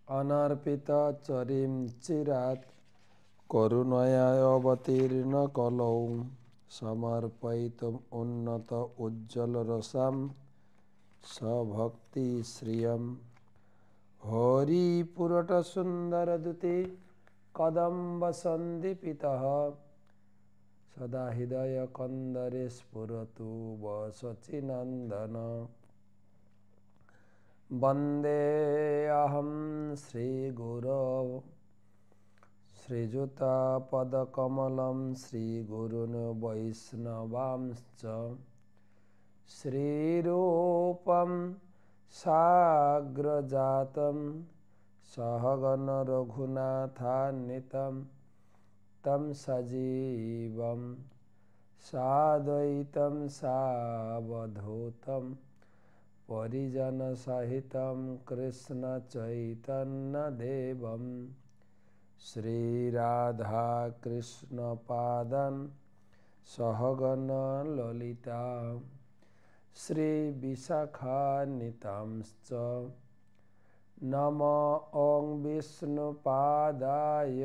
अनर्पिता चरीं चिरात् करुणया अवतीर्ण कलौ समर्पयितुम् उन्नत उज्ज्वलरसां सभक्ति श्रियं हरिपुरट सुन्दरदुते कदम्ब सन्दीपितः सदा हृदय कंदरे स्फुरतु वसचिनंदन वंदे अहं श्रीगुरो श्रीयुतापदकमलं श्रीगुरून् वैष्णवांश्च श्रीरूपं साग्रजातं सहगण रघुनाथान्वितं तं सजीवं साद्वैतं सावधूतं परिजनसहितं कृष्णचैतन्यदेवं श्रीराधाकृष्णपादान् सहगण ललिता श्रीविशाखान्वितांश्च नमो ॐ विष्णुपादाय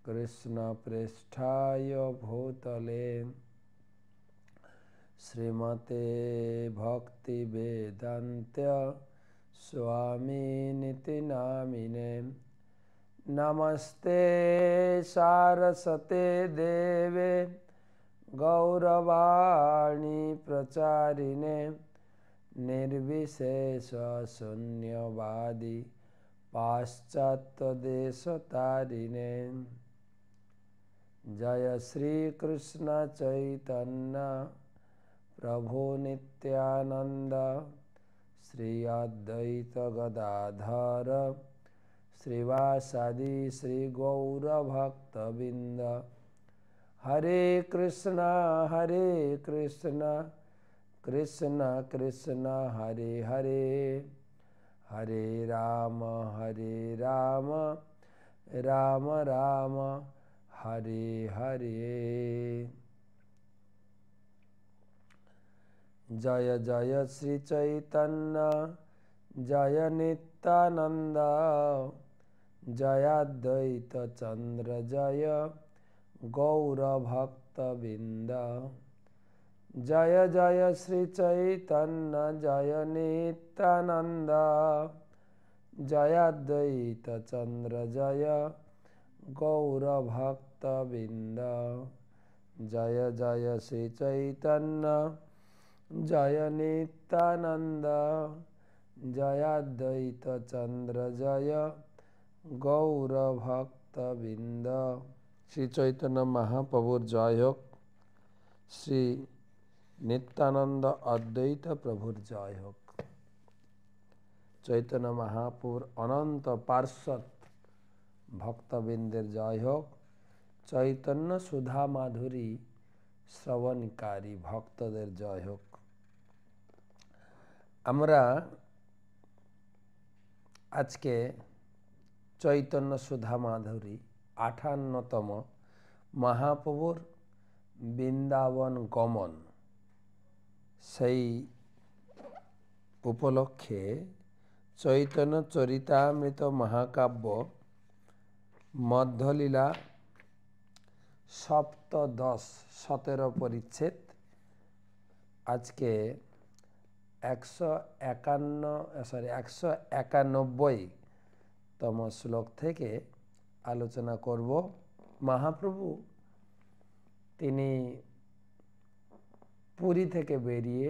कृष्णप्रेष्ठाय भूतले श्रीमते भक्तिवेदान्त स्वामिनिति नामिने नमस्ते सारस्वते देवे गौरवाणी प्रचारिणे निर्विशेष शून्यवादी पाश्चात्यदेशतारिणे जय श्री कृष्ण चैतन्य प्रभु नित्यानंद श्री अद्वैत गदाधर श्रीवासादि श्री गौर भक्तबिंद हरे कृष्ण कृष्ण कृष्ण हरे हरे हरे राम राम राम हरे हरे। जय जय श्री चैतन्य जय नित्यानंद जय अद्वैत चंद्र जय गौर भक्तबिंद जय जय श्री चैतन्य जय नित्यानंद जय अद्वैत चंद्र जय गौर भक्तबिंद जय जय श्री चैतन्य जय नित्यानंद जय अद्वैत चंद्र जय गौर भक्तबिंद। श्री चैतन्य महाप्रभुर जय होक, श्री नित्यानंद अद्वैत प्रभुर जय होक। चैतन्य महाप्रभुर अनंत पार्षद भक्तबिंदेर जय होक। चैतन्य सुधा माधुरी श्रवणकारी भक्तदेर जय होक। আমরা আজকে চৈতন্য সুধা মাধুরী 58তম মহাপ্রভুর বৃন্দাবন গমন সেই উপলক্ষে চৈতন্য চরিতামৃত মহাকাব্য মধ্যলীলা সপ্তদশ 17 পরিচ্ছেদ আজকে 191তম শ্লোক থেকে আলোচনা করব। মহাপ্রভু তিনি পুরী থেকে বেরিয়ে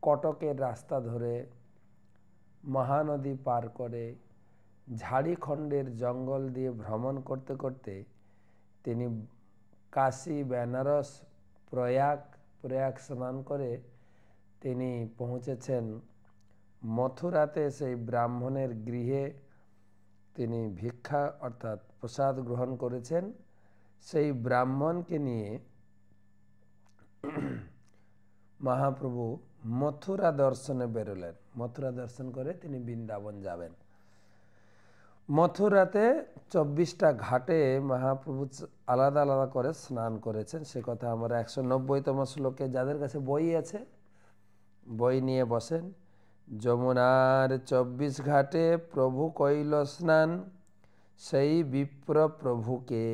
কটকের রাস্তা ধরে মহানদী পার করে ঝাড়খণ্ডের জঙ্গল দিয়ে ভ্রমণ করতে করতে তিনি কাশী বেনারস প্রয়াগ স্নান করে তিনি পৌঁছেছেন মথুরাতে। সেই ব্রাহ্মণের গৃহে তিনি ভিক্ষা অর্থাৎ প্রসাদ গ্রহণ করেছেন। সেই ব্রাহ্মণকে নিয়ে মহাপ্রভু মথুরা দর্শনে বেরোলেন। মথুরা দর্শন করে তিনি বৃন্দাবন যাবেন। মথুরাতে 24টা ঘাটে মহাপ্রভু আলাদা আলাদা করে স্নান করেছেন। সে কথা আমরা 190তম শ্লোকে, যাদের কাছে বই আছে বই নিয়ে বসেন, যমুনার 24 ঘাটে প্রভু কইল স্নান, সেই বিপ্র প্রভুকে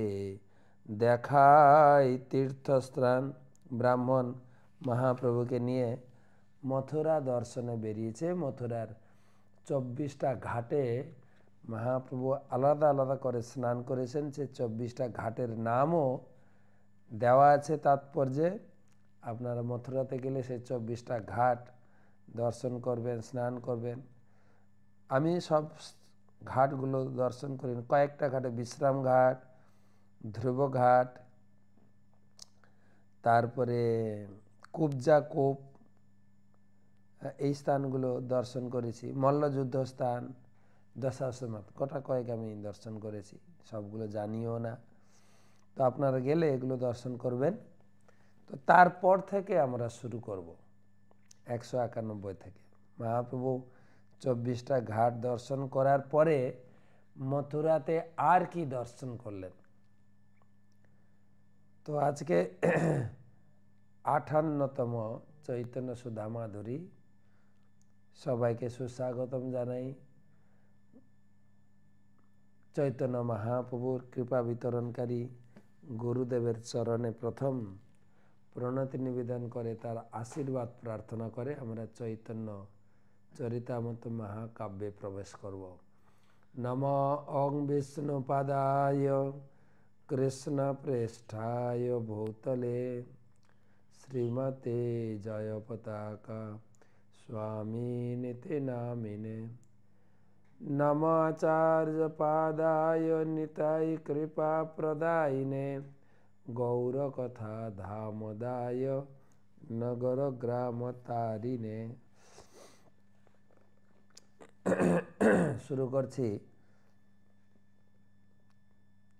দেখায় তীর্থস্থান। ব্রাহ্মণ মহাপ্রভুকে নিয়ে মথুরা দর্শনে বেরিয়েছে। মথুরার 24টা ঘাটে মহাপ্রভু আলাদা আলাদা করে স্নান করেছেন। সে 24টা ঘাটের নামও দেওয়া আছে তাৎপর্যে। আপনারা মথুরাতে গেলে সেই 24টা ঘাট দর্শন করবেন, স্নান করবেন। আমি সব ঘাটগুলো দর্শন করি। কয়েকটা ঘাটে বিশ্রাম ঘাট, ধ্রুব ঘাট, তারপরে কুবজা কূপ, এই স্থানগুলো দর্শন করেছি। মল্লযুদ্ধ স্থান, দশাশ্বমেধ, কটা কয়েক আমি দর্শন করেছি, সবগুলো জানিও না। তো আপনারা গেলে এগুলো দর্শন করবেন। তো তারপর থেকে আমরা শুরু করব 191 থেকে। মহাপ্রভু 24টা ঘাট দর্শন করার পরে মথুরাতে আর কি দর্শন করলেন। তো আজকে 58তম চৈতন্য সুধা মাধুরী। সবাইকে সুস্বাগতম জানাই। চৈতন্য মহাপ্রভুর কৃপা বিতরণকারী গুরুদেবের চরণে প্রথম প্রণতি নিবেদন করে তার আশীর্বাদ প্রার্থনা করে আমরা চৈতন্য চরিতামৃত মহাকাব্যে প্রবেশ করব। নমো ওং বিষ্ণুপাদায় কৃষ্ণ প্রেষ্ঠায় ভূতলে শ্রীমতে জয় পতাকা স্বামিনিতে নামিনে। নমাচার্য পাদায় নিতাই কৃপা প্রদায়িনে গৌরকথা ধামদায় নগর গ্রাম তারিণে। শুরু করছি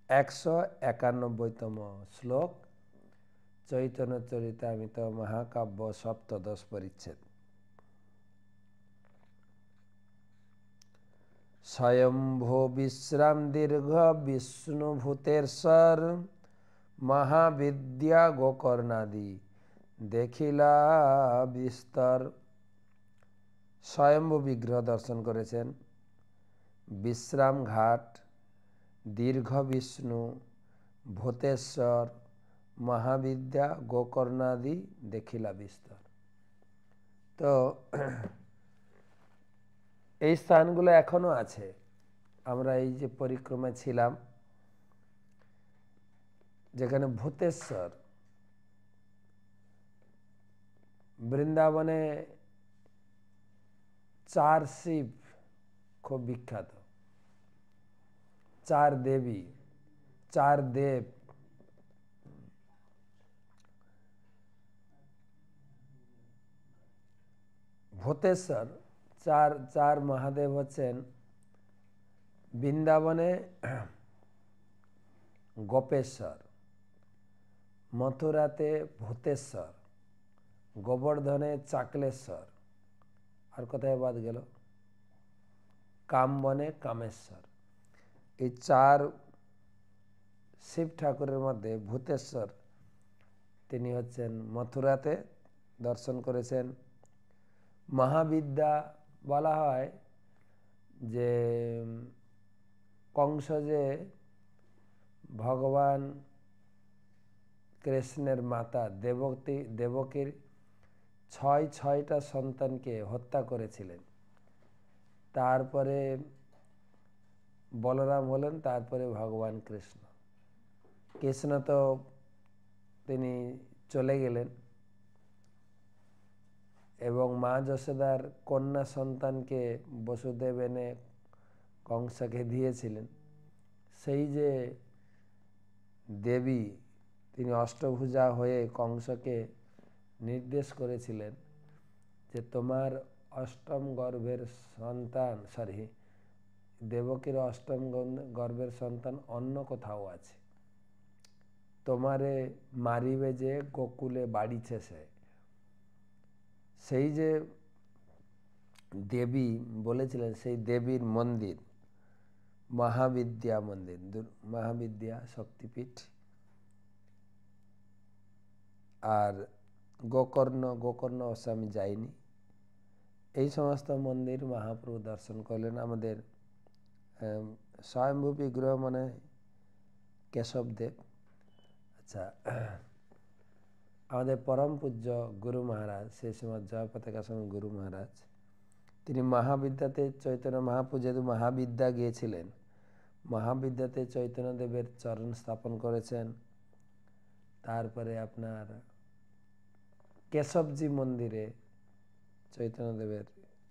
191তম শ্লোক, চৈতন্য চরিতামৃত মহাকাব্য সপ্তদশ পরিচ্ছেদ। স্বয়ম্ভো বিশ্রাম দীর্ঘ বিষ্ণুভূতেশ্বর মহাবিদ্যা গোকর্ণাদি দেখিলা বিস্তর। স্বয়ম্ভু বিগ্রহ দর্শন করেছেন। বিশ্রাম ঘাট, দীর্ঘ বিষ্ণু, ভূতেশ্বর, মহাবিদ্যা গোকর্ণাদি দেখিলা বিস্তর। তো এই স্থানগুলো এখনো আছে। আমরা এই যে পরিক্রমায় ছিলাম, যেখানে ভূতেশ্বর, বৃন্দাবনে 4 শিব খুব বিখ্যাত, 4 দেবী, 4 দেব। ভূতেশ্বর 4 মহাদেব হচ্ছেন বৃন্দাবনে গোপেশ্বর, মথুরাতে ভূতেশ্বর, গোবর্ধনে চাকলেশ্বর, আর কোথায় বাদ গেল, কামবনে কামেশ্বর। এই 4 শিব ঠাকুরের মধ্যে ভূতেশ্বর তিনি হচ্ছেন মথুরাতে দর্শন করেছেন। মহাবিদ্যা বলা হয় যে কংস যে ভগবান কৃষ্ণের মাতা দেবকীর 6টা সন্তানকে হত্যা করেছিলেন। তারপরে বলরাম হলেন, তারপরে ভগবান কৃষ্ণ। কৃষ্ণ তো তিনি চলে গেলেন এবং মা যশোদার কন্যা সন্তানকে বসুদেব এনে কংসকে দিয়েছিলেন। সেই যে দেবী, তিনি অষ্টভুজা হয়ে কংসকে নির্দেশ করেছিলেন যে তোমার অষ্টম গর্ভের সন্তান, দেবকীর অষ্টম গর্ভের সন্তান অন্য কোথাও আছে, তোমারে মারিবে যে গোকুলে বাড়িছে সে। সেই যে দেবী বলেছিলেন, সেই দেবীর মন্দির মহাবিদ্যা মন্দির, মহাবিদ্যা শক্তিপীঠ। আর গোকর্ণ অবশ্য আমি যাইনি। এই সমস্ত মন্দির মহাপ্রভু দর্শন করলেন। আমাদের স্বয়ম্ভূ বিগ্রহ মানে কেশবদেব। আচ্ছা, আমাদের পরম পূজ্য গুরু মহারাজ, সেই সময় জয় পতাকা স্বামী গুরু মহারাজ, তিনি মহাবিদ্যাতে চৈতন্য মহাপ্রভু যেহেতু মহাবিদ্যা গিয়েছিলেন, মহাবিদ্যাতে চৈতন্যদেবের চরণ স্থাপন করেছেন। তারপরে আপনার কেশবজি মন্দিরে চৈতন্যদেবের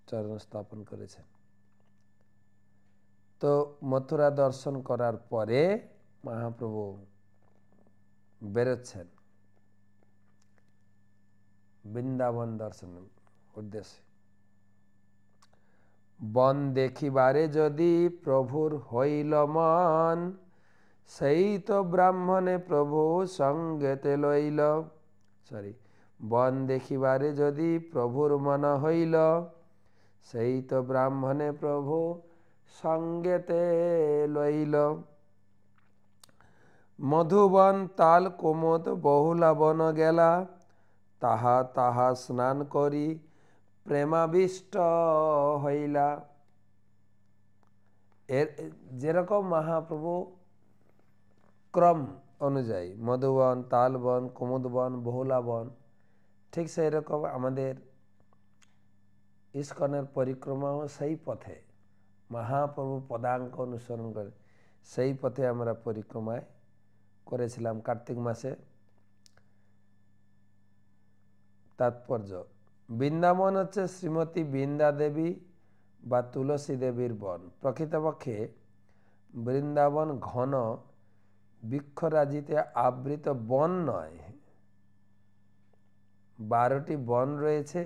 চরণ স্থাপন করেছেন। তো মথুরা দর্শন করার পরে মহাপ্রভু বেরোচ্ছেন বৃন্দাবন দর্শনের উদ্দেশ্যে। বন দেখিবারে যদি প্রভুর হইল মন, সেই তো ব্রাহ্মণে প্রভু সঙ্গেতে লইল। বন দেখিবারে যদি প্রভুর মন হইল, সেই তো ব্রাহ্মণে প্রভু সঙ্গেতে লইল। মধুবন তাল কুমুদ বহুলা বন গেলা, তাহা তাহা স্নান করি প্রেমাবিষ্ট হইলা। এর যেরকম মহাপ্রভু ক্রম অনুযায়ী মধুবন, তালবন, কুমুদবন, বহুলা বন, ঠিক সেই রকম আমাদের ইস্কনের পরিক্রমাও সেই পথে মহাপ্রভু পদাঙ্ক অনুসরণ করে সেই পথে আমরা পরিক্রমায় করেছিলাম কার্তিক মাসে। তাৎপর্য, বৃন্দাবন হচ্ছে শ্রীমতী বৃন্দা দেবী বা তুলসী দেবীর বন। প্রকৃতপক্ষে বৃন্দাবন ঘন বৃক্ষরাজিতে আবৃত বন নয়। 12টি বন রয়েছে,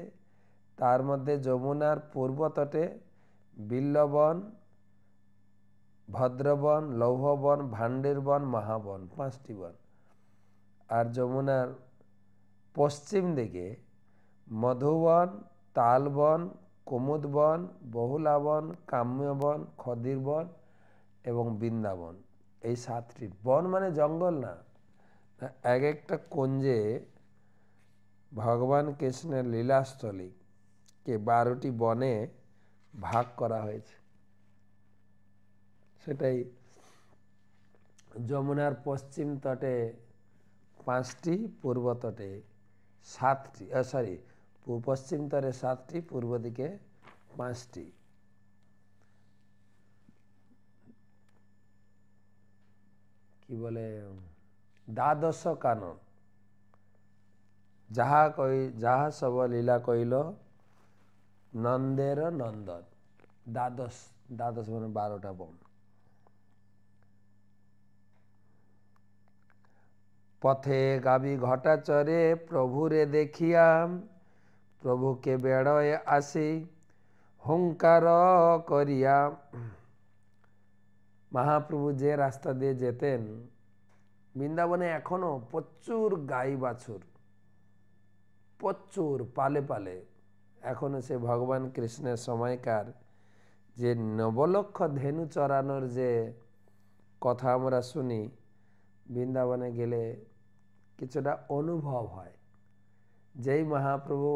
তার মধ্যে যমুনার পূর্ব তটে বিল্লবন, ভদ্রবন, লৌহবন, ভান্ডের বন, মহাবন, 5টি বন। আর যমুনার পশ্চিম দিকে মধুবন, তালবন, কুমুদবন, বহুলাবন, কাম্যবন, খদিরবন এবং বৃন্দাবন, এই 7টি বন। মানে জঙ্গল না, এক একটা কুঞ্জে ভগবান কৃষ্ণের লীলাস্থলী কে 12টি বনে ভাগ করা হয়েছে। সেটাই যমুনার পশ্চিম তটে 5টি, পূর্ব তটে 7টি, পশ্চিম তটে 7টি, পূর্ব দিকে 5টি। কি বলে দ্বাদশ কানন, যাহা সব লীলা কইল নন্দের নন্দন। দ্বাদশ মানে 12টা বন। পথে গাবি ঘটা চরে প্রভুরে দেখিয়া, প্রভুকে বেড়য়ে আসি হুঙ্কার করিয়া। মহাপ্রভু যে রাস্তা দিয়ে যেতেন, বৃন্দাবনে এখনো প্রচুর গাই বাছুর, প্রচুর পালে পালে। এখনো সে ভগবান কৃষ্ণের সময়কার যে নবলক্ষ ধেনু চরানোর যে কথা আমরা শুনি, বৃন্দাবনে গেলে কিছুটা অনুভব হয়। যেই মহাপ্রভু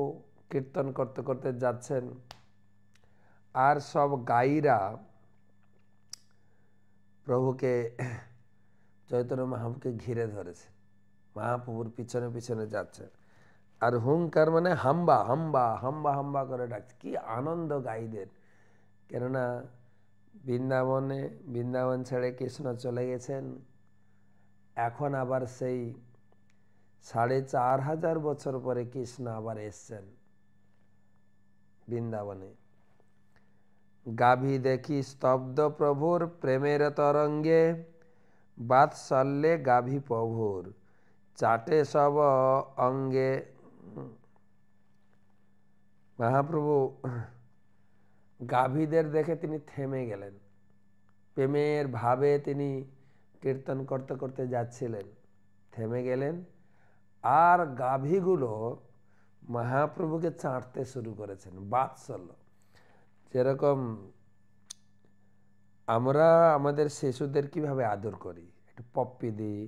কীর্তন করতে করতে যাচ্ছেন আর সব গাইরা প্রভুকে, চৈতন্য মহাপ্রভুকে ঘিরে ধরেছে, মহাপ্রভুর পিছনে পিছনে যাচ্ছে, আর হুঙ্কার মানে হাম্বা হাম্বা হাম্বা হাম্বা করে ডাকছে। কি আনন্দ গাইদের! কেননা বৃন্দাবন ছেড়ে কৃষ্ণ চলে গেছেন। এখন আবার সেই 4500 বছর পরে কৃষ্ণ আবার এসছেন বৃন্দাবনে। গাভী দেখি স্তব্ধ প্রভুর প্রেমের তরঙ্গে, বাৎসল্যে গাভী প্রভুর চাটে সব অঙ্গে। মহাপ্রভু গাভীদের দেখে তিনি থেমে গেলেন। প্রেমের ভাবে তিনি কীর্তন করতে করতে যাচ্ছিলেন, থেমে গেলেন। আর গাভীগুলো মহাপ্রভুকে চাটতে শুরু করেছেন, বাৎসল্য। যেরকম আমরা আমাদের শিশুদের কিভাবে আদর করি, একটু পপ্পি দিই,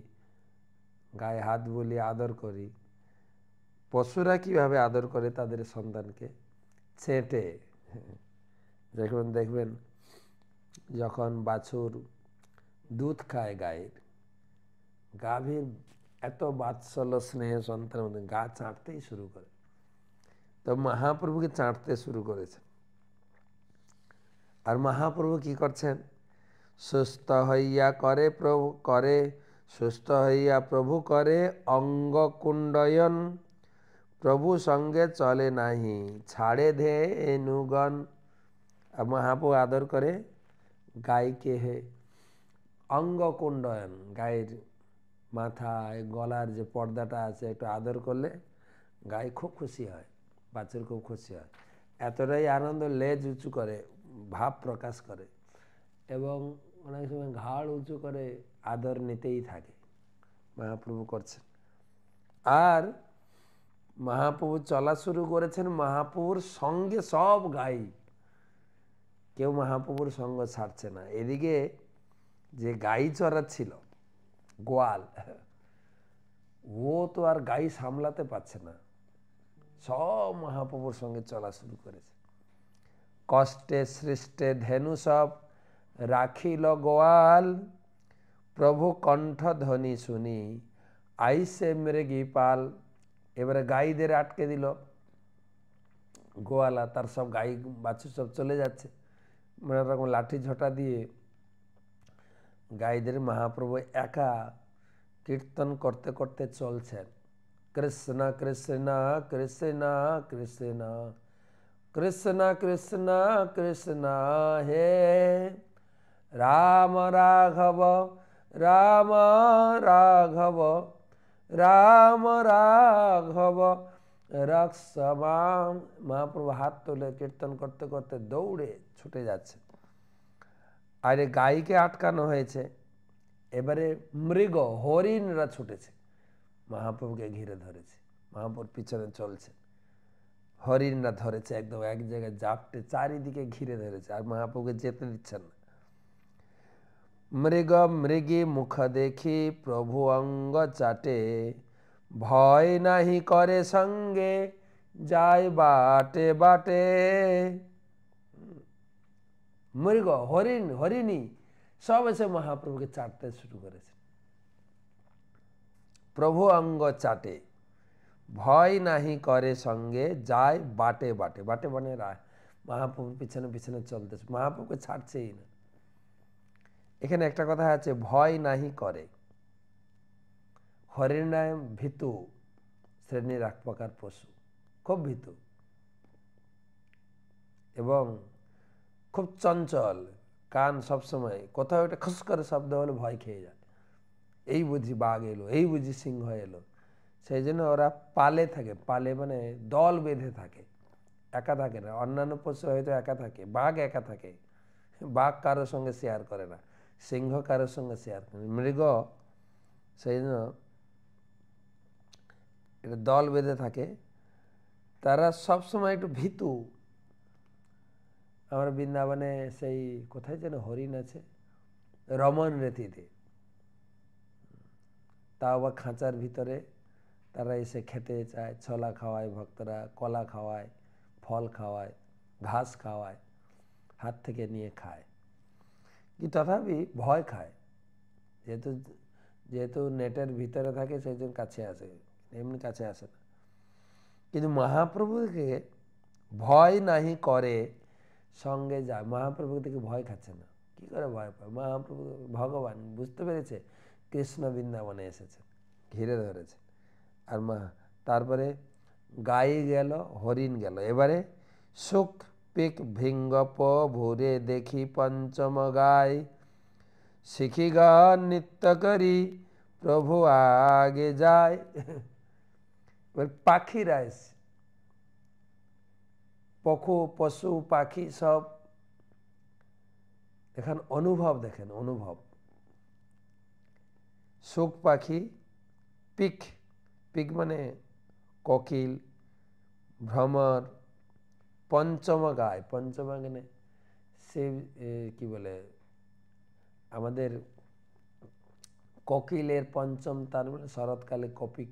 গায়ে হাত বুলিয়ে আদর করি, পশুরা কিভাবে আদর করে তাদের সন্তানকে, চেটে দেখবেন দেখবেন যখন বাছুর দুধ খায় গায়ের, গাভীর এত বাৎসল্য স্নেহ সন্তানের মধ্যে গা চাটতেই শুরু করে। তো মহাপ্রভুকে চাটতে শুরু করেছে। আর মহাপ্রভু কি করছেন? সুস্থ হইয়া করে প্রভু করে, সুস্থ হইয়া প্রভু করে অঙ্গ কুণ্ডয়ন, প্রভু সঙ্গে চলে নাহি ছাড়ে ধেনুগণ। আর মহাপ্রভু আদর করে গাইকে হে অঙ্গ কুণ্ডয়ন, গায়ের মাথায় গলার যে পর্দাটা আছে একটু আদর করলে গাই খুব খুশি হয়, বাছুর খুব খুশি হয়। এতটাই আনন্দ, লেজ উঁচু করে, ভাব প্রকাশ করে এবং অনেক সময় ঘাড় উঁচু করে আদর নিতেই থাকে। মহাপ্রভু করছেন। আর মহাপ্রভু চলা শুরু করেছেন, মহাপ্রভুর সঙ্গে সব গাই, কেউ মহাপ্রভুর সঙ্গ ছাড়ছে না। এদিকে যে গাই চড়াচ্ছিল গোয়াল, ও তো আর গাই সামলাতে পারছে না, সব মহাপ্রভুর সঙ্গে চলা শুরু করেছে। কষ্টে সৃষ্টে ধেনু সব রাখিল গোয়াল, প্রভু কণ্ঠ ধ্বনি শুনি আইসে মৃগী পাল। এবারে গাইদের আটকে দিল, গোয়ালা তার সব গাই বাছুর সব চলে যাচ্ছে, মানে রকম লাঠি ঝোঁটা দিয়ে গাইদের মহাপ্রভু একা কীর্তন করতে করতে চলছেন। কৃষ্ণ কৃষ্ণ কৃষ্ণ কৃষ্ণ কৃষ্ণ কৃষ্ণ কৃষ্ণ হে রাম রাঘব রাম রাঘব রাম রাঘব রক্ষমাম। মহাপ্রভু হাত তুলে কীর্তন করতে করতে দৌড়ে ছুটে যাচ্ছে। আর গাইকে আটকানো হয়েছে, এবারে মৃগ হরিণরা ছুটেছে, মহাপ্রভুকে ঘিরে ধরেছে, মহাপ্রভুর পিছনে চলছে, হরিণরা ধরেছে, একদম এক জায়গায় জাপটে চারিদিকে ঘিরে ধরেছে, আর মহাপ্রভুকে যেতে দিচ্ছেন না। মৃগ মৃগী মুখ দেখি প্রভু অঙ্গ চাটে, ভয় নাহি করে সঙ্গে যায় বাটে বাটে। মৃগ হরিণ হরিণী সব এসে মহাপ্রভুকে চাটতে শুরু করেছে। প্রভু অঙ্গ চাটে, ভয় নাহি করে সঙ্গে যায় বাটে বাটে। বাটে মানে মহাপ্রভুর পিছনে পিছনে চলতেছে, মহাপ্রভুকে ছাড়ছেই না। এখানে একটা কথা আছে, ভয় নাহি করে। হরিণায় ভীতু শ্রেণীর এক প্রকার পশু, খুব ভীতু এবং খুব চঞ্চল, কান সবসময় কোথাও একটা খস করে শব্দ হলে ভয় খেয়ে যায়, এই বুঝি বাঘ এলো, এই বুঝি সিংহ এলো। সেই জন্য ওরা পালে থাকে, পালে মানে দল বেঁধে থাকে, একা থাকে না। অন্যান্য পশু হয়তো একা থাকে, বাঘ একা থাকে, বাঘ কারোর সঙ্গে শেয়ার করে না, সিংহ কারোর সঙ্গে শেয়ার করে, মৃগ সেই জন্য এটা দল বেঁধে থাকে, তারা সবসময় একটু ভীতু। আমার বৃন্দাবনে সেই কোথায় যেন হরিণ আছে, রমন রেতিতে, তাও আবার খাঁচার ভিতরে তারা এসে খেতে চায়, ছোলা খাওয়ায় ভক্তরা, কলা খাওয়ায়, ফল খাওয়ায়, ঘাস খাওয়ায়, হাত থেকে নিয়ে খায়, কি তথাপি ভয় খায়, যেহেতু যেহেতু নেটের ভিতরে থাকে সেই জন্য কাছে আসে, এমনি কাছে আসে না। কিন্তু মহাপ্রভুকে ভয় নাহি করে সঙ্গে যায়, মহাপ্রভু থেকে ভয় খাচ্ছে না, কি করে ভয় পায়? মহাপ্রভু ভগবান বুঝতে পেরেছে কৃষ্ণ বৃন্দাবনে এসেছে, ঘিরে ধরেছে। আর তারপরে গাই গেল, হরিণ গেল, এবারে সুখ পিক ভিঙ্গপ ভোরে দেখি পঞ্চম গাই, শিখি গান নিত্য করি প্রভু আগে যায়। এবার পাখিরা এসে, পশু পাখি সব এখন অনুভব দেখেন, অনুভব। সুখ পাখি, পিক, পিক মানে কোকিল, ভ্রমর, পঞ্চম গায়, পঞ্চম মানে সে কি বলে আমাদের কোকিলের পঞ্চম, তার মানে শরৎকালে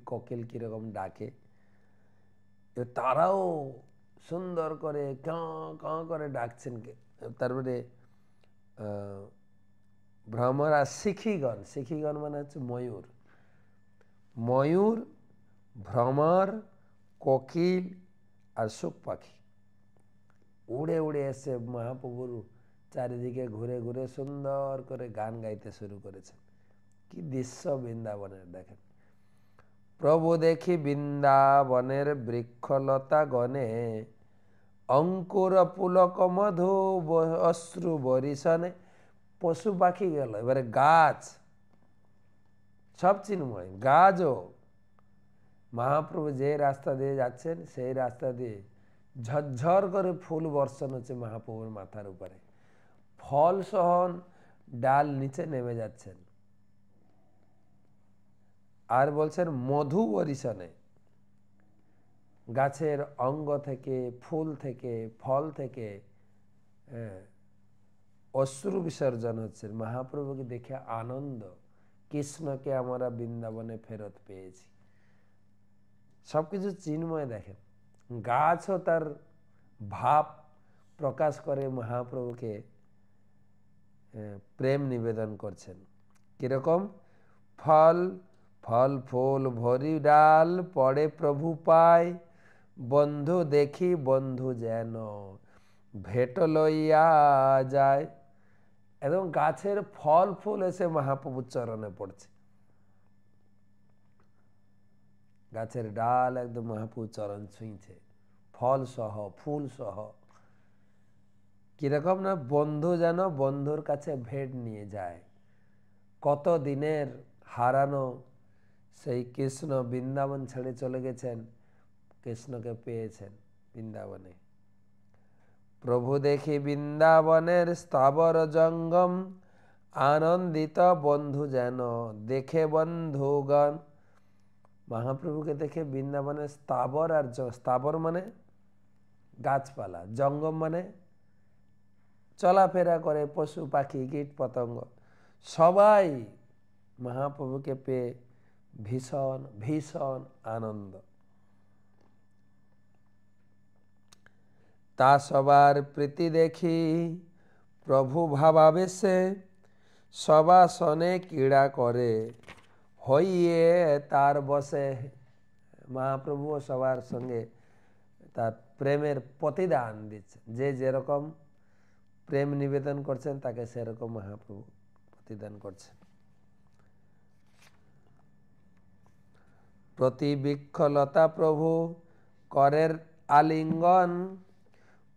কোকিল কিরকম ডাকে, তারাও সুন্দর করে কাঁ কাঁ করে ডাকছেন। তারপরে ভ্রমর আর শিখিগণ মানে হচ্ছে ময়ূর, ময়ূর, ভ্রমর, কোকিল আর শুক পাখি উড়ে উড়ে এসে মহাপ্রভুর চারিদিকে ঘুরে ঘুরে সুন্দর করে গান গাইতে শুরু করেছেন। কি দৃশ্য বৃন্দাবনের দেখেন। প্রভু দেখি বৃন্দাবনের বৃক্ষলতা গণে, অঙ্কুর পুলক মধু অশ্রু বরিশনে। পশু পাখি গেল, এবারে গাছ সব চিন্ময়। গাছও মহাপ্রভু যে রাস্তা দিয়ে যাচ্ছেন সেই রাস্তা দিয়ে ঝরঝর করে ফুল বর্ষণ হচ্ছে মহাপ্রভুর মাথার উপরে। ফল সহ ডাল নিচে নেমে যাচ্ছেন। আর বলছেন মধু বরিশনে, গাছের অঙ্গ থেকে, ফুল থেকে, ফল থেকে অশ্রু বিসর্জন হচ্ছে। মহাপ্রভুকে দেখে আনন্দ, কৃষ্ণকে আমরা বৃন্দাবনে ফেরত পেয়েছি। সবকিছু চিন্ময় দেখেন। গাছও তার ভাব প্রকাশ করে মহাপ্রভুকে প্রেম নিবেদন করছেন। কিরকম? ফল ফল ফুল ভরি ডাল পড়ে প্রভু পায়, বন্ধু দেখি বন্ধু যেন ভেট লইয়া যায়। এবং গাছের ফল ফুল এসে মহাপ্রভুর চরণে পড়ছে। গাছের ডাল একদম মহাপ্রভুর চরণ ছুঁইছে, ফল সহ, ফুল সহ। কিরকম না, বন্ধু যেন বন্ধুর কাছে ভেট নিয়ে যায়। কত দিনের হারানো সেই কৃষ্ণ বৃন্দাবন ছেড়ে চলে গেছেন, কৃষ্ণকে পেয়েছেন বৃন্দাবনে। প্রভু দেখি বৃন্দাবনের স্থাবর জঙ্গম, আনন্দিত বন্ধু যেন দেখে বন্ধুগণ। মহাপ্রভুকে দেখে বৃন্দাবনের স্থাবর, আর স্থাবর মানে গাছপালা, জঙ্গম মানে চলাফেরা করে পশু পাখি কীট পতঙ্গ, সবাই মহাপ্রভুকে পেয়ে ভীষণ ভীষণ আনন্দ। তা সবার প্রীতি দেখি প্রভু ভাবাবেশে, সবাসনে ক্রীড়া করে হইয়ে তার বসে। মহাপ্রভু সবার সঙ্গে তার প্রেমের প্রতিদান দিচ্ছেন। যে যেরকম প্রেম নিবেদন করছেন তাকে সেরকম মহাপ্রভু প্রতিদান করছেন। প্রতি বৃক্ষলতা প্রভু করের আলিঙ্গন,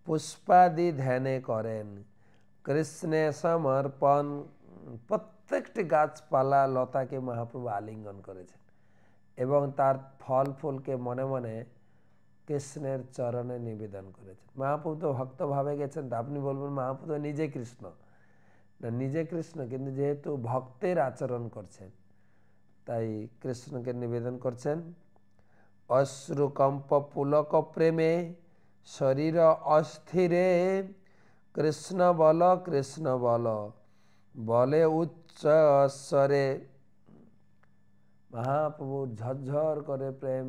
পুষ্পাদি ধ্যানে করেন কৃষ্ণে সমর্পণ। প্রত্যেকটি গাছপালা লতাকে মহাপ্রভু আলিঙ্গন করেছেন এবং তার ফল ফুলকে মনে মনে কৃষ্ণের চরণে নিবেদন করেছেন। মহাপ্রভু তো ভক্তভাবে গেছেন, তা আপনি বলবেন মহাপ্রভু নিজে কৃষ্ণ না, নিজে কৃষ্ণ, কিন্তু যেহেতু ভক্তের আচরণ করছেন তাই কৃষ্ণকে নিবেদন করছেন। অশ্রুকম্প পুলক প্রেমে শরীর অস্থিরে, কৃষ্ণ বল কৃষ্ণ বল বলে উচ্চ স্বরে। মহাপ্রভু ঝরঝর করে প্রেম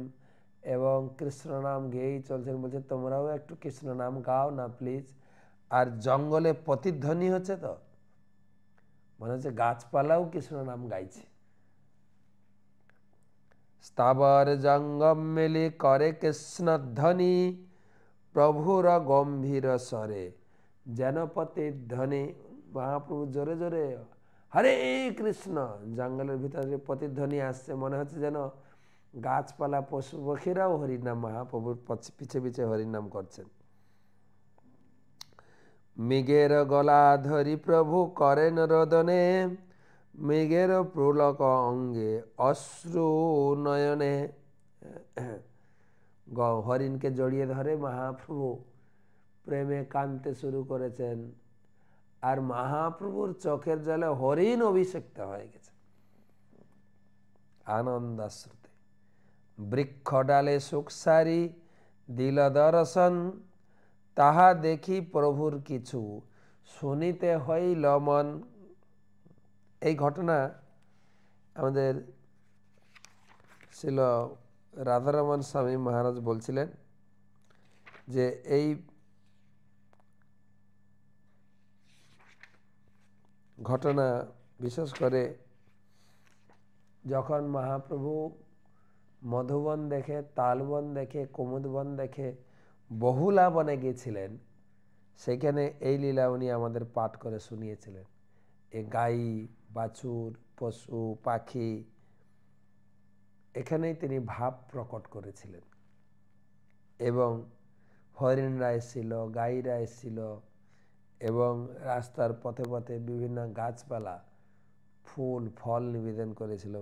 এবং কৃষ্ণ নাম গেয়েই চলছেন। বলছে তোমরাও একটু কৃষ্ণ নাম গাও না প্লিজ। আর জঙ্গলে প্রতিধ্বনি হচ্ছে, তো মনে হচ্ছে গাছপালাও কৃষ্ণ নাম গাইছে। স্থাবর জঙ্গম মিলি করে কৃষ্ণধ্বনি, প্রভুর গম্ভীর স্বরে যেন প্রতিধ্বনি। মহাপ্রভু জোরে জোরে হরে কৃষ্ণ, জঙ্গলের ভিতরে প্রতিধ্বনি আসছে, মনে হচ্ছে যেন গাছপালা পশু পক্ষীরাও হরিনাম, মহাপ্রভুর পিছে পিছে হরিনাম করছেন। মৃগের গলা ধরি প্রভু করেন রোদনে, মৃগের পুলক অঙ্গে অশ্রু নয়নে। হরিণকে জড়িয়ে ধরে মহাপ্রভু প্রেমে কাঁদতে শুরু করেছেন, আর মহাপ্রভুর চোখের জলে হরিণ অভিষিক্ত হয়ে গেছে আনন্দাশ্রুতে। বৃক্ষ ডালে সুখসারি দিল দর্শন, তাহা দেখি প্রভুর কিছু শুনিতে হইল মন। এই ঘটনা আমাদের ছিল রাধারমণ স্বামী মহারাজ বলছিলেন যে এই ঘটনা বিশেষ করে যখন মহাপ্রভু মধুবন দেখে, তালবন দেখে, কুমুদবন দেখে বহুলা বনে গিয়েছিলেন, সেখানে এই লীলা উনি আমাদের পাঠ করে শুনিয়েছিলেন। এ গাই, বাছুর, পশু, পাখি, এখানেই তিনি ভাব প্রকট করেছিলেন। এবং হরিণরা এসেছিল, গাইরা এসেছিল, এবং রাস্তার পথে পথে বিভিন্ন গাছপালা, ফুল, ফল নিবেদন করেছিল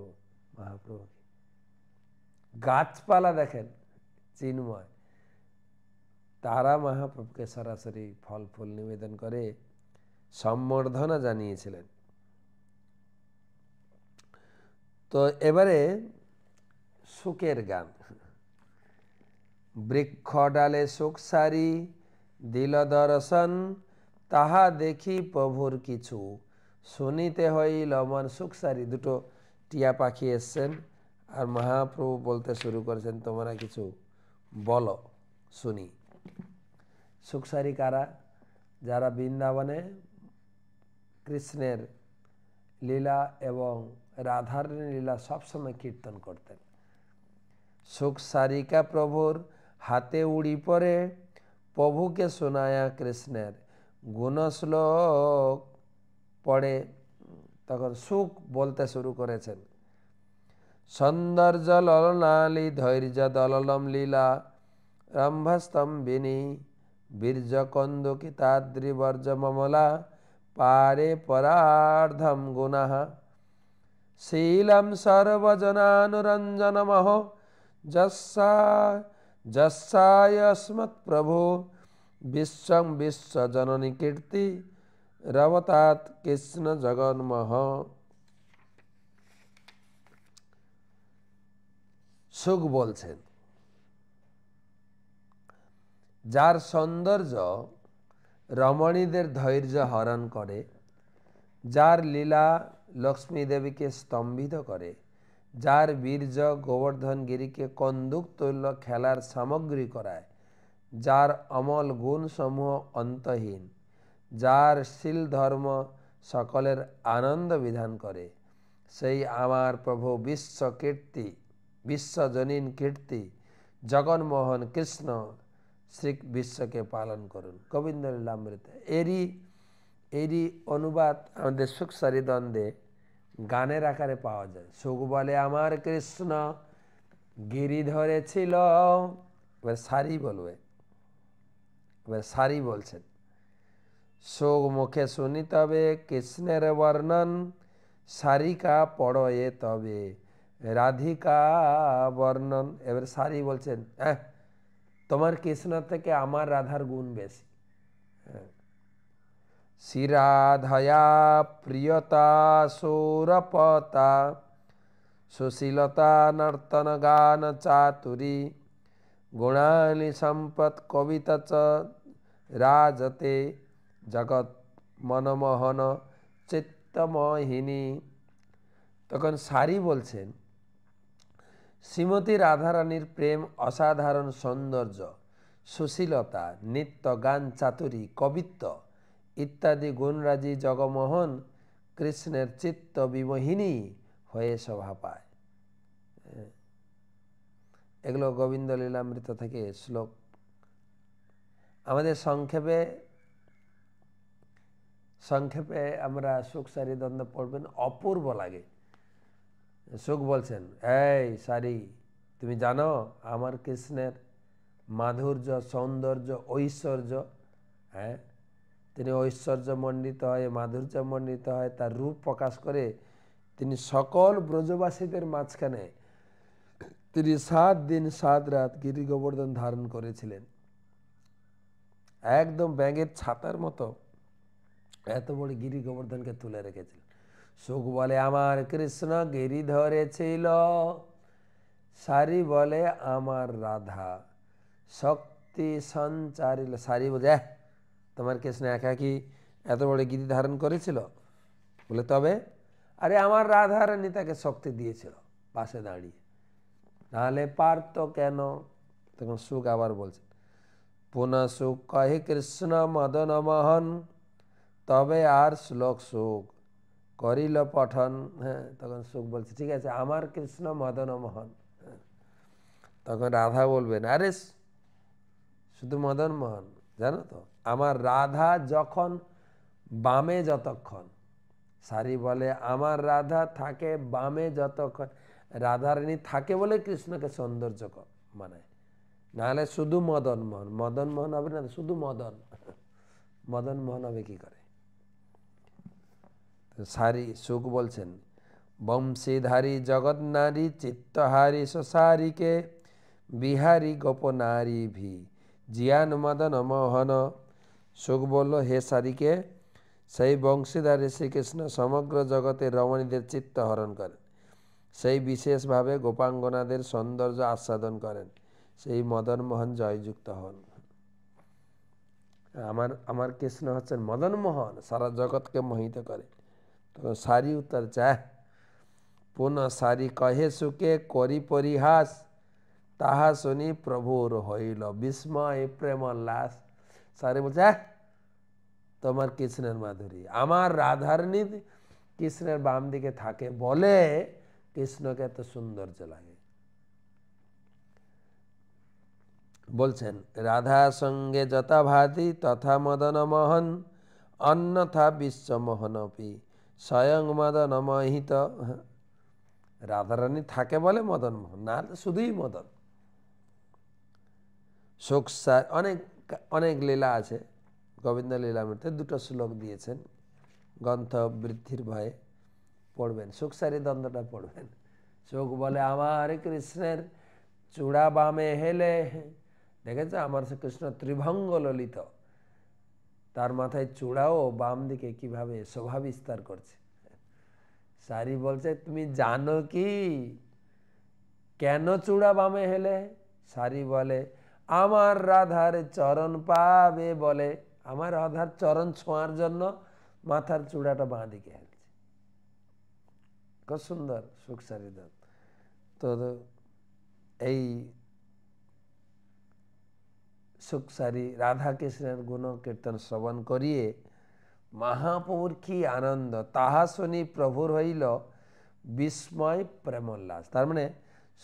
মহাপ্রভুকে। গাছপালা দেখেন চিন্ময়, তারা মহাপ্রভুকে সরাসরি ফল ফুল নিবেদন করে সম্বর্ধনা জানিয়েছিলেন। তো এবারে সুখের গান। বৃক্ষ ডালে সুখ সারি দিল দর্শন, তাহা দেখি প্রভুর কিছু শুনিতে হইল মন। সুখ সারি, দুটো টিয়া পাখি এসছেন আর মহাপ্রভু বলতে শুরু করেছেন, তোমরা কিছু বলো শুনি। সুখসারি কারা? যারা বৃন্দাবনে কৃষ্ণের লীলা এবং রাধার লীলা সবসময় কীর্তন করতেন। সুখসারিকা প্রভুর হাতে উড়ি পরে, প্রভুকে শোনায়া কৃষ্ণের গুণশ্লোক পড়ে। তখন সুখ বলতে শুরু করেছেন। সৌন্দর্য ললনালি ধৈর্য দললম লীলা রম্ভস্তম্ভিনী বীর্য কন্দুকিতাদ্রিবর্জ মমলা পারে পরার্ধম গুণঃ শীলম সর্বজনানুরঞ্জনমহ যস্যাস্মৎ প্রভু বিশ্বং বিশ্বজননী কীর্তি রবতাৎ কৃষ্ণ জগন্মহ। সুখ বলছেন, যার সৌন্দর্য রমণীদের ধৈর্য হরণ করে, যার লীলা লক্ষ্মী দেবীকে স্তম্ভিত করে, যার বীর্য গোবর্ধন গিরিকে কন্দুক তুল্য খেলার সামগ্রী করায়, যার অমল গুণ সমূহ অন্তহীন, যার শীল ধর্ম সকলের আনন্দ বিধান করে, সেই আমার প্রভু বিশ্ব কীর্তি, বিশ্বজনীন কীর্তি জগন্মোহন কৃষ্ণ শ্রী বিশ্বকে পালন করুন। গোবিন্দ লীলামৃত এরই অনুবাদ আমাদের সুখসারি দ্বন্দ্বে গানের আকারে পাওয়া যায়। সুখ বলে আমার কৃষ্ণ গিরি ধরেছিল, এবার সারি বলবে, এবার সারি বলছেন। সুখ মুখে শুনি তবে কৃষ্ণের বর্ণন, সারিকা পড়য়ে তবে রাধিকা বর্ণন। এবার সারি বলছেন, তোমার কৃষ্ণ থেকে আমার রাধার গুণ বেশি। শ্রীরাধয়া প্রিয়তা সৌরপতা সুশীলতা নর্তন গান চাতুরী গুণানি সম্পদ কবিতা চ রাজতে জগৎ মনমোহন চিত্তমোহিনী। তখন সারি বলছেন, শ্রীমতী রাধারানীর প্রেম, অসাধারণ সৌন্দর্য, সুশীলতা, নৃত্য, গান, চাতুরী, কবিত্ব ইত্যাদি গুণরাজি জগমোহন কৃষ্ণের চিত্ত বিমোহিনী হয়ে শোভা পায়। এগুলো গোবিন্দ লীলামৃত থেকে শ্লোক। আমাদের সংক্ষেপে আমরা সুখসারি দ্বন্দ্ব পড়বেন, অপূর্ব লাগে। সুখ বলছেন, এই সারি, তুমি জানো আমার কৃষ্ণের মাধুর্য, সৌন্দর্য, ঐশ্বর্য। তিনি ঐশ্বর্যমণ্ডিত হয়, মাধুর্যমণ্ডিত হয়, তার রূপ প্রকাশ করে তিনি সকল ব্রজবাসীদের মাঝখানে তিনি 7 দিন 7 রাত গিরি গোবর্ধন ধারণ করেছিলেন। একদম ব্যাঙের ছাতার মতো এত বড় গিরি গোবর্ধনকে তুলে রেখেছিলেন। সুখ বলে আমার কৃষ্ণ গিরি ধরেছিল, সারি বলে আমার রাধা শক্তি সঞ্চারিল। সারি বলে, তোমার কৃষ্ণ একাকি এত বড় গিরি ধারণ করেছিল? বলে তবে, আরে আমার রাধারানী তাকে শক্তি দিয়েছিল পাশে দাঁড়িয়ে, নাহলে পারতো কেন? তখন সুখ আবার বলছেন, পুনঃ সুখ কহে কৃষ্ণ মদন মোহন, তবে আর শ্লোক সুখ করিল পঠন। হ্যাঁ, তখন সুখ বলছে ঠিক আছে আমার কৃষ্ণ মদন মোহন। তখন রাধা বলবেন আরে শুধু মদন মোহন, জানো তো আমার রাধা যখন বামে যতক্ষণ, সারি বলে আমার রাধা থাকে বামে যতক্ষণ, রাধারানী থাকে বলে কৃষ্ণকে সৌন্দর্য মানায়, নাহলে শুধু মদন মোহন, মদন মোহন হবে না, শুধু মদন, মদন মোহন হবে কি করে। সারি সুখ বলছেন বংশীধারী জগৎ নারী চিত্তহারী সসারিকে বিহারী গোপনারী ভি জিয়ান মদন মোহন। সুখ বলল হে সারিকে, সেই বংশীধারী শ্রীকৃষ্ণ সমগ্র জগতে রমণীদের চিত্ত হরণ করেন, সেই বিশেষভাবে গোপাঙ্গনাদের সৌন্দর্য আস্বাদন করেন, সেই মদন মোহন জয়যুক্ত হন। আমার কৃষ্ণ হচ্ছেন মদন মোহন, সারা জগৎকে মোহিত করে। তো সারি উত্তর চায় পুনঃ সারি কহে সুখে করি পরিহাস, তাহা শুনি প্রভুর হইল বিস্ময় প্রেমোল্লাস। সারি বলছে তোমার কৃষ্ণের মাধুরী, আমার রাধারানী কৃষ্ণের বাম দিকে থাকে বলে কৃষ্ণকে এত সৌন্দর্য লাগে। বলছেন রাধা সঙ্গে যথা ভাতি তথা মদন মোহন, অন্যথা বিশ্বমোহনপি স্বয়ং মদন মোহিত। রাধারানী থাকে বলে মদন মোহন, না শুধুই মদন। শোকসার অনেক অনেক লীলা আছে, গোবিন্দ লীলামৃতে দুটো শ্লোক দিয়েছেন, গ্রন্থ বৃদ্ধির ভয়ে পড়বেন, শোকসারি দ্বন্দ্বটা পড়বেন। শোক বলে আমার কৃষ্ণের চূড়া বামে হেলে, দেখেছো আমার কৃষ্ণ ত্রিভঙ্গ ললিত, তার মাথায় চূড়াও বাম দিকে কিভাবে শোভা বিস্তার করছে। সারি বলছে তুমি জানো কি কেন চূড়া বামে হেলে? সারি বলে আমার রাধার চরণ পাবে বলে, আমার রাধার চরণ ছোঁয়ার জন্য মাথার চূড়াটা বাঁ দিকে হেলছে। খুব সুন্দর সুখ সারি দান। তো এই সুখসারি রাধা কৃষ্ণের গুণ কীর্তন শ্রবণ করিয়ে মহাপ্রভুর কি আনন্দ, তাহা শুনি প্রভুর হইল বিস্ময় প্রেমোল্লাস। তার মানে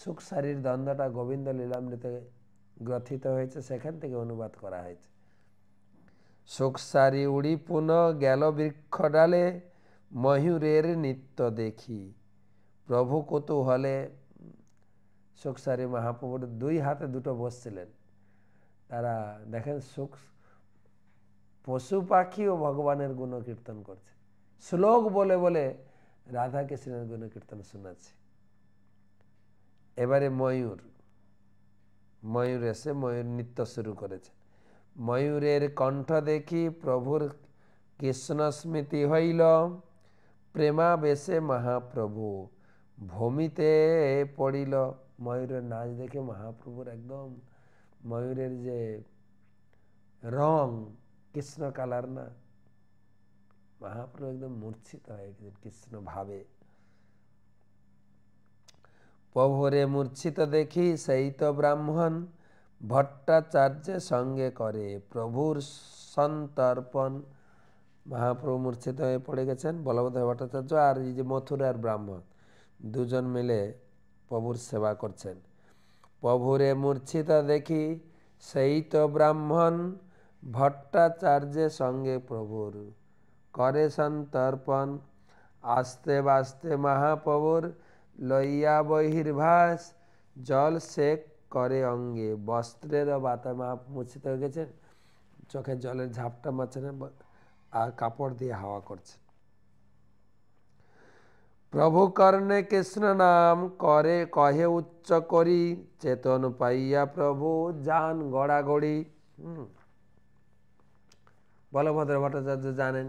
সুখসারির দ্বন্দ্বটা গোবিন্দ লীলামৃতে গ্রথিত হয়েছে, সেখান থেকে অনুবাদ করা হয়েছে। সুখসারি উড়ি পুনঃ গেল বৃক্ষ ডালে, ময়ূরের নৃত্য দেখি প্রভু কৌতূহলে। সুখসারি মহাপ্রভুর দুই হাতে দুটো বসছিলেন, তারা দেখেন সুখ পশু পাখি ও ভগবানের গুণ কীর্তন করছে, শ্লোক বলে বলে রাধা কৃষ্ণের গুণ কীর্তন শোনাচ্ছে। এবারে ময়ূর এসে ময়ূর নৃত্য শুরু করেছে। ময়ূরের কণ্ঠ দেখি প্রভুর কৃষ্ণ স্মৃতি হইল, প্রেমাবেশে মহাপ্রভু ভূমিতে পড়িল। ময়ূরের নাচ দেখে মহাপ্রভুর একদম, ময়ূরের যে রং কৃষ্ণ কালার না, মহাপ্রভু একদম মূর্ছিত হয়ে গেছেন কৃষ্ণ ভাবে। প্রভুরে মূর্ছিত দেখি সেই তো ব্রাহ্মণ, ভট্টাচার্যের সঙ্গে করে প্রভুর সন্তর্পণ। মহাপ্রভু মূর্ছিত হয়ে পড়ে গেছেন, বলভদ্র ভট্টাচার্য আর এই যে মথুরার ব্রাহ্মণ দুজন মিলে প্রভুর সেবা করছেন। প্রভুরে মূর্ছিত দেখি সেই তো ব্রাহ্মণ, ভট্টাচার্যের সঙ্গে প্রভুর করে সন্তর্পণ। আস্তে বাস্তে মহাপ্রভুর লইয়া বহির্ভাস, জল সেক করে অঙ্গে বস্ত্রের বাতা। মূর্ছিত হয়ে গেছেন, চোখে জলের ঝাপটা মারছেন আর কাপড় দিয়ে হাওয়া করছে। প্রভু কর্ণে কৃষ্ণ নাম করে কহে উচ্চ করি, চেতন পাইয়া প্রভু যান গড়াগড়ি। বলভদ্র ভট্টাচার্য জানেন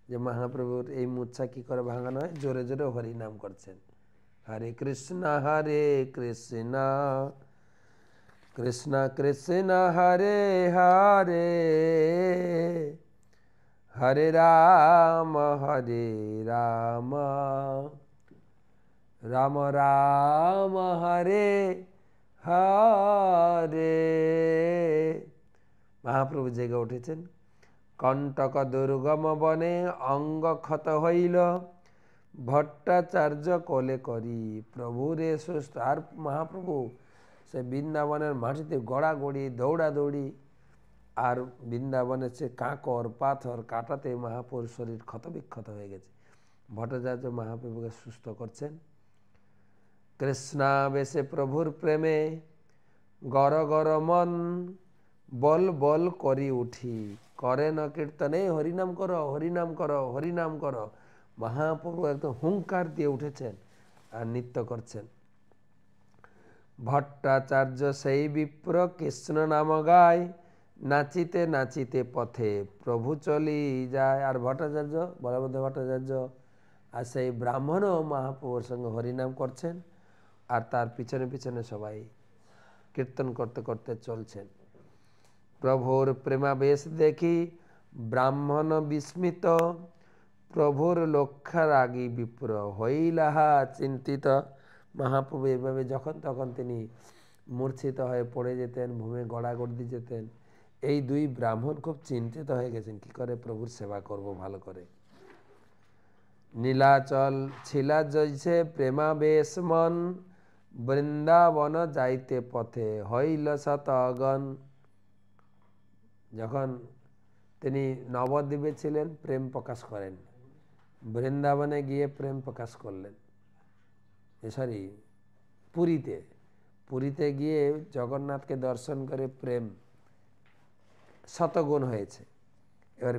যে মহাপ্রভুর এই মূর্ছা কি করে ভাঙানো হয়, জোরে জোরে হরি নাম করছেন, হরে কৃষ্ণ কৃষ্ণ কৃষ্ণ হরে হরে, হরে রাম রাম রাম হরে হরে, মহাপ্রভু জেগে উঠেছেন। কণ্টক দুর্গম বনে অঙ্গ ক্ষত হইল, ভট্টাচার্য কোলে করি প্রভুরে সুস্থ। আর মহাপ্রভু সে বৃন্দাবনের মাটিতে গড়াগড়ি দৌড়াদৌড়ি, আর বৃন্দাবনের সে কাঁকর পাথর কাটাতে মহাপ্রভুর শরীর ক্ষতবিক্ষত হয়ে গেছে। ভট্টাচার্য মহাপ্রভুকে সুস্থ করছেন। কৃষ্ণাবেশে প্রভুর প্রেমে গর গর মন, বল বল করি উঠি করেন কীর্তনে, হরিনাম করো হরিনাম করো হরিনাম করো। মহাপ্রভু একদম হুঙ্কার দিয়ে উঠেছেন আর নৃত্য করছেন। ভট্টাচার্য সেই বিপ্র কৃষ্ণ নাম গায়, নাচিতে নাচিতে পথে প্রভু চলি যায়। আর ভট্টাচার্য বলভদ্র ভট্টাচার্য আর সেই ব্রাহ্মণও মহাপ্রভুর সঙ্গে হরিনাম করছেন, আর তার পিছনে পিছনে সবাই কীর্তন করতে করতে চলছেন। প্রভুর প্রেমাবেশ দেখি ব্রাহ্মণ বিস্মিত, প্রভুর লক্ষ্যরাগী বিপ্র হইলাহা চিন্তিত। মহাপ্রভু এভাবে যখন তখন তিনি মূর্ছিত হয়ে পড়ে যেতেন, ভূমে গড়াগড়ি যেতেন। এই দুই ব্রাহ্মণ খুব চিন্তিত হয়ে গেছেন, কি করে প্রভুর সেবা করব ভালো করে। নীলাচল ছিলা জৈছে প্রেমাবেশ মন, বৃন্দাবন যাইতে পথে হইল শত অগণ। যখন তিনি নবদ্বীপে ছিলেন প্রেম প্রকাশ করেন, বৃন্দাবনে গিয়ে প্রেম প্রকাশ করলেন। সরি, পুরীতে গিয়ে জগন্নাথকে দর্শন করে প্রেম শতগুণ হয়েছে। এবার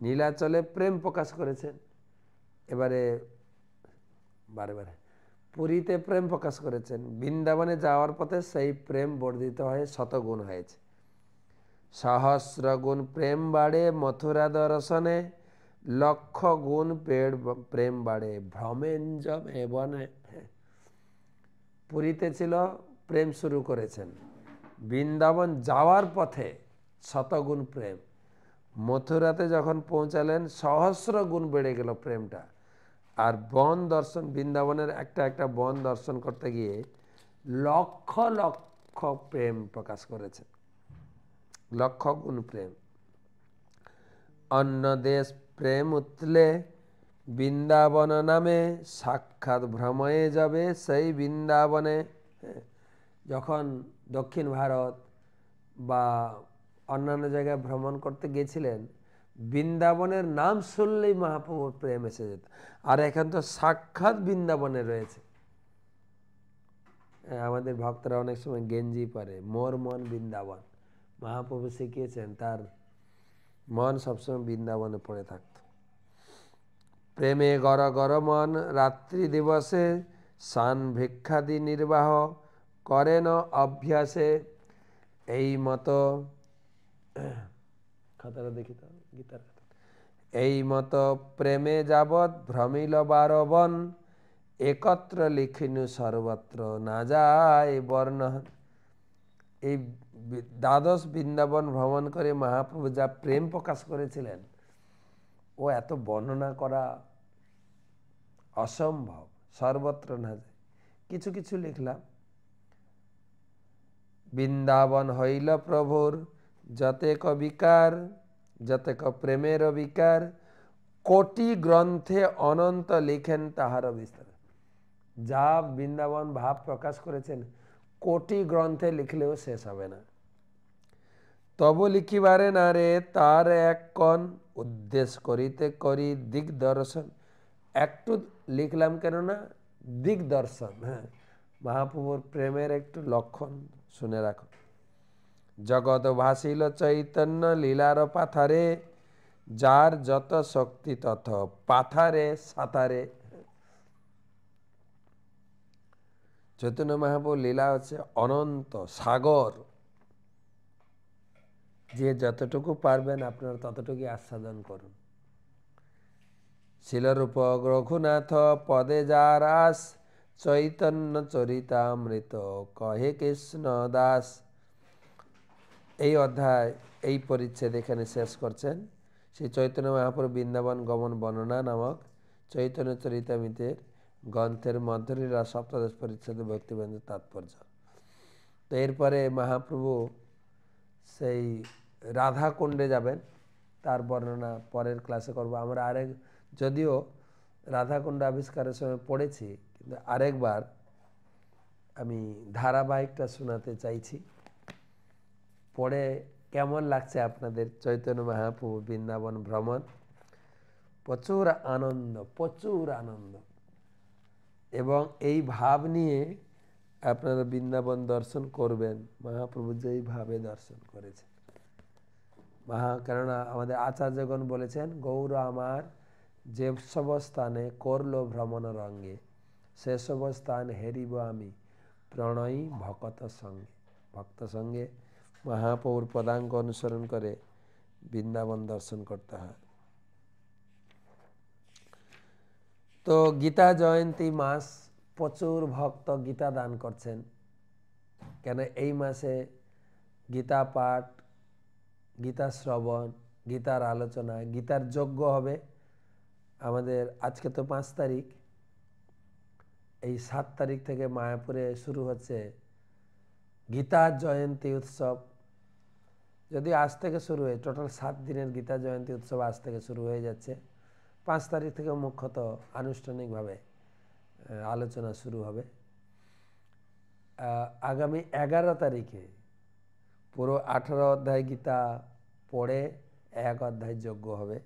নীলাচলে প্রেম প্রকাশ করেছেন, এবারে বারে বারে পুরীতে প্রেম প্রকাশ করেছেন, বৃন্দাবনে যাওয়ার পথে সেই প্রেম বর্ধিত হয়ে শতগুণ হয়েছে। সহস্র গুণ প্রেম বাড়ে মথুরা দর্শনে, লক্ষ গুণ প্রেম বাড়ে ভ্রমেঞ্জম বনে। পুরীতে ছিল প্রেম শুরু করেছেন, বৃন্দাবন যাওয়ার পথে শতগুণ প্রেম, মথুরাতে যখন পৌঁছালেন সহস্র গুণ বেড়ে গেল প্রেমটা। আর বন দর্শন, বৃন্দাবনের একটা একটা বন দর্শন করতে গিয়ে লক্ষ লক্ষ প্রেম প্রকাশ করেছেন, লক্ষ গুণ প্রেম। অন্য দেশ প্রেম উতলে বৃন্দাবন নামে, সাক্ষাৎ ভ্রময়ে যাবে সেই বৃন্দাবনে। যখন দক্ষিণ ভারত বা অন্যান্য জায়গায় ভ্রমণ করতে গিয়েছিলেন, বৃন্দাবনের নাম শুনলেই মহাপ্রভুর প্রেম এসে যেত। আর এখন তো সাক্ষাৎ বৃন্দাবনে রয়েছে। আমাদের ভক্তরা অনেক সময় গেঞ্জি পরে মোর মন বৃন্দাবন, মহাপ্রভু শিখিয়েছেন তার মন সবসময় বৃন্দাবনে পড়ে থাকত। প্রেমে গর গর মন রাত্রি দিবসে, সান ভিক্ষাদি নির্বাহ করেন অভ্যাসে। এই মতো খাতাটা দেখি তো, গীতার খাতা। এই মতো প্রেমে যাবৎ ভ্রমিল বারবন, একত্র লিখিনু সর্বত্র না যায় বর্ণন। এই দ্বাদশ বৃন্দাবন ভ্রমণ করে মহাপ্রভু যা প্রেম প্রকাশ করেছিলেন, ও এত বর্ণনা করা অসম্ভব, সর্বত্র না যায়। কিছু কিছু লিখলাম। বৃন্দাবন হইল প্রভুর যতেক বিকার, যতেক প্রেমের বিকার, কোটি গ্রন্থে অনন্ত লিখেন তাহার বিস্তার। যা বৃন্দাবন ভাব প্রকাশ করেছেন কোটি গ্রন্থে লিখলেও শেষ হবে না। তবু লিখিবারে না রে তার এক কণ, উদ্দেশ্য করিতে করি দিগদর্শন। একটু লিখলাম কেননা দিগদর্শন, হ্যাঁ, মহাপ্রভুর প্রেমের একটু লক্ষণ শুনে রাখো। জগৎ ভাসিল চৈতন্য লীলার পাথারে, যার যত শক্তি তত পাথারে সাঁতারে। চৈতন্য মহাপ্রভুর লীলা হচ্ছে অনন্ত সাগর, যে যতটুকু পারবেন আপনারা ততটুকু আস্বাদন করুন। শিলরূপ রঘুনাথ পদে যার আস, চৈতন্য চরিতামৃত কহে কৃষ্ণ দাস। এই অধ্যায় এই পরিচ্ছেদ এখানে শেষ করছেন। শ্রী চৈতন্য মহাপ্রভু বৃন্দাবন গমন বর্ণনা নামক চৈতন্য চরিতামৃতের গ্রন্থের মধ্যলীলা সপ্তদশ পরিচ্ছেদ ভক্তিবন্ধ তাৎপর্য। তো এরপরে মহাপ্রভু সেই রাধাকুণ্ডে যাবেন, তার বর্ণনা পরের ক্লাসে করব। আমরা আরেক, যদিও রাধাকুণ্ড আবিষ্কারের সময় পড়েছি, কিন্তু আরেকবার আমি ধারাবাহিকটা শোনাতে চাইছি। পড়ে কেমন লাগছে আপনাদের চৈতন্য মহাপ্রভু বৃন্দাবন ভ্রমণ? প্রচুর আনন্দ, প্রচুর আনন্দ। এবং এই ভাব নিয়ে আপনারা বৃন্দাবন দর্শন করবেন, মহাপ্রভু যেইভাবে দর্শন করেছেন। কেননা আমাদের আচার্যগণ বলেছেন, গৌর আমার যে সব স্থানে করল ভ্রমণ রঙ্গে, সেসব স্থান হেরিব আমি প্রণয়ী ভকত সঙ্গে। ভক্ত সঙ্গে মহাপ্রভুর পদাঙ্ক অনুসরণ করে বৃন্দাবন দর্শন করতে হয়। তো গীতা জয়ন্তী মাস, প্রচুর ভক্ত গীতা দান করছেন। কেন এই মাসে গীতা পাঠ, গীতা শ্রবণ, গীতার আলোচনা, গীতার যজ্ঞ হবে। আমাদের আজকে তো 5 তারিখ, এই 7 তারিখ থেকে মায়াপুরে শুরু হচ্ছে গীতা জয়ন্তী উৎসব। যদি আজ থেকে শুরু হয়ে, টোটাল 7 দিনের গীতা জয়ন্তী উৎসব আজ থেকে শুরু হয়ে যাচ্ছে। 5 তারিখ থেকে মুখ্যত আনুষ্ঠানিকভাবে আলোচনা শুরু হবে। আগামী 11 তারিখে পুরো 18 অধ্যায় গীতা পড়ে 1 অধ্যায় যজ্ঞ হবে।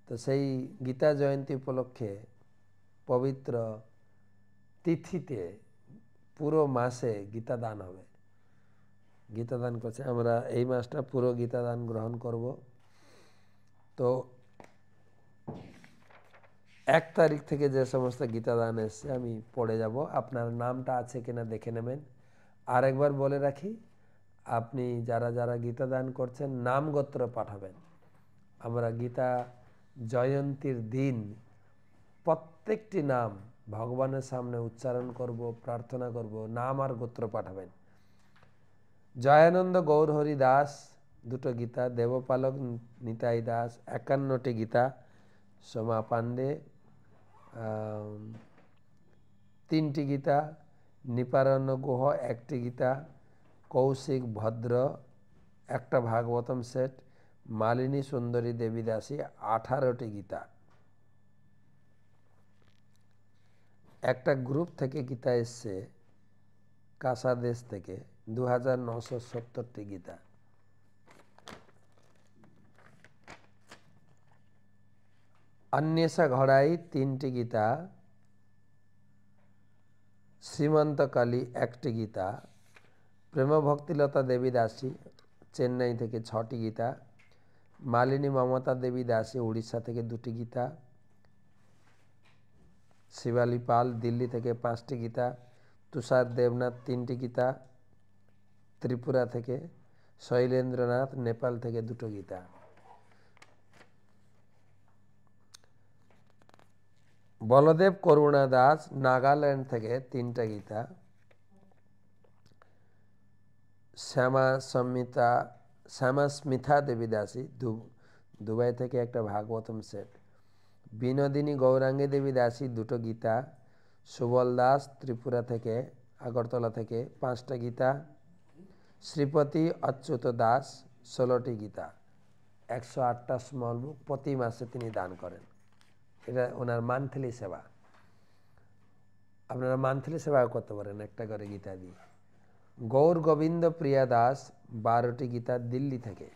তো সেই গীতা জয়ন্তী উপলক্ষে পবিত্র তিথিতে পুরো মাসে গীতা দান হবে। গীতা দান করছে, আমরা এই মাসটা পুরো গীতা দান গ্রহণ করব। তো 1 তারিখ থেকে যে সমস্ত গীতা দান এসছে আমি পড়ে যাব। আপনার নামটা আছে কিনা দেখে নেবেন। আরেকবার বলে রাখি, আপনি যারা যারা গীতা দান করছেন নাম গোত্র পাঠাবেন। আমরা গীতা জয়ন্তীর দিন প্রত্যেকটি নাম ভগবানের সামনে উচ্চারণ করব, প্রার্থনা করব, নাম আর গোত্র পাঠাবেন। জয়ানন্দ গৌরহরি দাস 2টো গীতা, দেবপালক নিতাই দাস 51টি গীতা, সোমা পাণ্ডে 3টি গীতা, নিপারণ্য গুহ 1টি গীতা, কৌশিক ভদ্র 1টা ভাগবতম সেট, মালিনী সুন্দরী দেবী দাসী 18টি গীতা। একটা গ্রুপ থেকে গীতা এসছে কাসা দেশ থেকে 2970টি গীতা। अन्येषा घड़ाई 3টি গীতা, শ্রীমন্ত কালী 1টি গীতা, প্রেম ভক্তিলতা দেবী দাসী চেন্নাই থেকে 6টি গীতা, মালিনী মমতা দেবী দাসী উড়িষ্যা থেকে 2টি গীতা, শিবালী পাল দিল্লি থেকে 5টি গীতা, তুষার দেবনাথ 3টি গীতা ত্রিপুরা থেকে, শৈলেন্দ্রনাথ নেপাল থেকে 2টো গীতা। বলদেব করুণা দাস নাগাল্যান্ড থেকে 3টা গীতা, শ্যামা স্মিতা দেবী দাসী দুবাই থেকে 1টা ভাগবতম সেট, বিনোদিনী গৌরাঙ্গী দেবী দাসী 2টো গীতা, সুবল দাস ত্রিপুরা থেকে আগরতলা থেকে 5টা গীতা, শ্রীপতি অচ্যুত দাস 16টি গীতা। 108টা স্মল বুক প্রতি মাসে তিনি দান করেন। এটা ওনার মান্থলি সেবা। আপনারা মান্থলি সেবাও করতে পারেন 1টা করে গীতা দিয়ে। গৌর গোবিন্দ প্রিয়া দাস 12টি গীতা দিল্লি থেকে,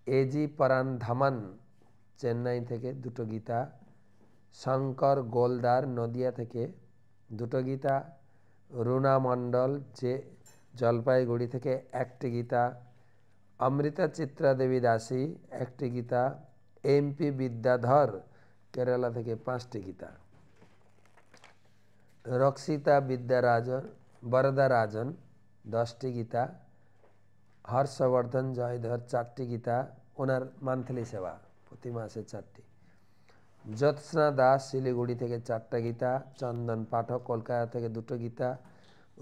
এজি পরান ধামান চেন্নাই থেকে 2টো গীতা, শঙ্কর গোলদার নদিয়া থেকে 2টো গীতা, রুনা মণ্ডল যে জলপাইগুড়ি থেকে 1টি গীতা, অমৃতা চিত্রা দেবী দাসী 1টি গীতা, এমপি বিদ্যাধর কেরালা থেকে 5টি গীতা, রক্ষিতা বিদ্যারাজন বরদারাজন 10টি গীতা, হর্ষবর্ধন জয়ধর 4টি গীতা, ওনার মান্থলি সেবা প্রতি মাসে 4টি, জ্যোৎস্না দাস শিলিগুড়ি থেকে 4টা গীতা, চন্দন পাঠক কলকাতা থেকে 2টো গীতা,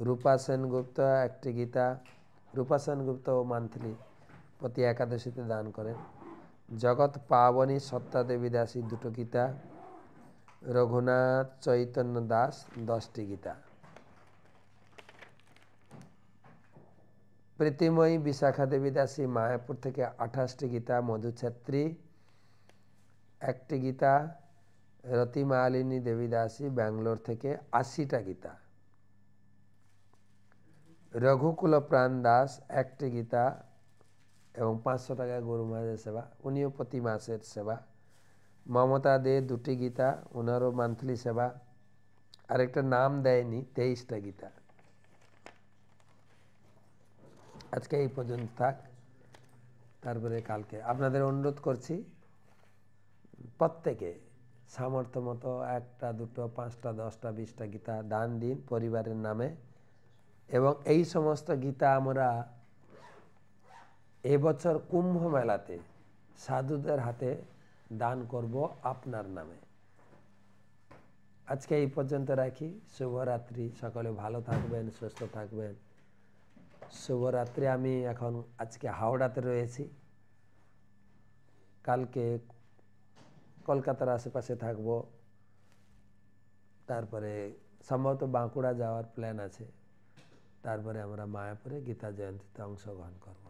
রূপা সেনগুপ্ত 1টি গীতা। রূপা সেনগুপ্ত মান্থলি প্রতি একাদশীতে দান করেন। জগৎ পাবনী সত্তা দেবী দাসী 2টো গীতা, রঘুনাথ চৈতন্য দাস 10টি গীতা। প্রীতিময়ী বিশাখা দেবী দাসী মায়াপুর থেকে 28টি গীতা, মধু ছেত্রী 1টি গীতা, রতিমালিনী দেবী দাসী ব্যাঙ্গালোর থেকে 80টা গীতা, রঘুকুল প্রাণ দাস 1টি গীতা এবং 500 টাকা গরু মাঝের সেবা, উনিও প্রতি মাসের সেবা। মমতা দে 2টি গীতা, ওনারও মান্থলি সেবা। আরেকটা নাম দেয়নি, 23টা গীতা। আজকে এই পর্যন্ত থাক, তারপরে কালকে আপনাদের অনুরোধ করছি প্রত্যেকে সামর্থ্য মতো 1টা 2টো 5টা 10টা 20টা গীতা দান দিন পরিবারের নামে। এবং এই সমস্ত গীতা আমরা এবছর কুম্ভ মেলাতে সাধুদের হাতে দান করব আপনার নামে। আজকে এই পর্যন্ত রাখি। শুভরাত্রি, সকলে ভালো থাকবেন, সুস্থ থাকবেন। শুভরাত্রি। আমি এখন আজকে হাওড়াতে রয়েছি, কালকে কলকাতার আশেপাশে থাকব, তারপরে সম্ভবত বাঁকুড়া যাওয়ার প্ল্যান আছে, তারপরে আমরা মায়াপুরে গীতা জয়ন্তীতে অংশগ্রহণ করব।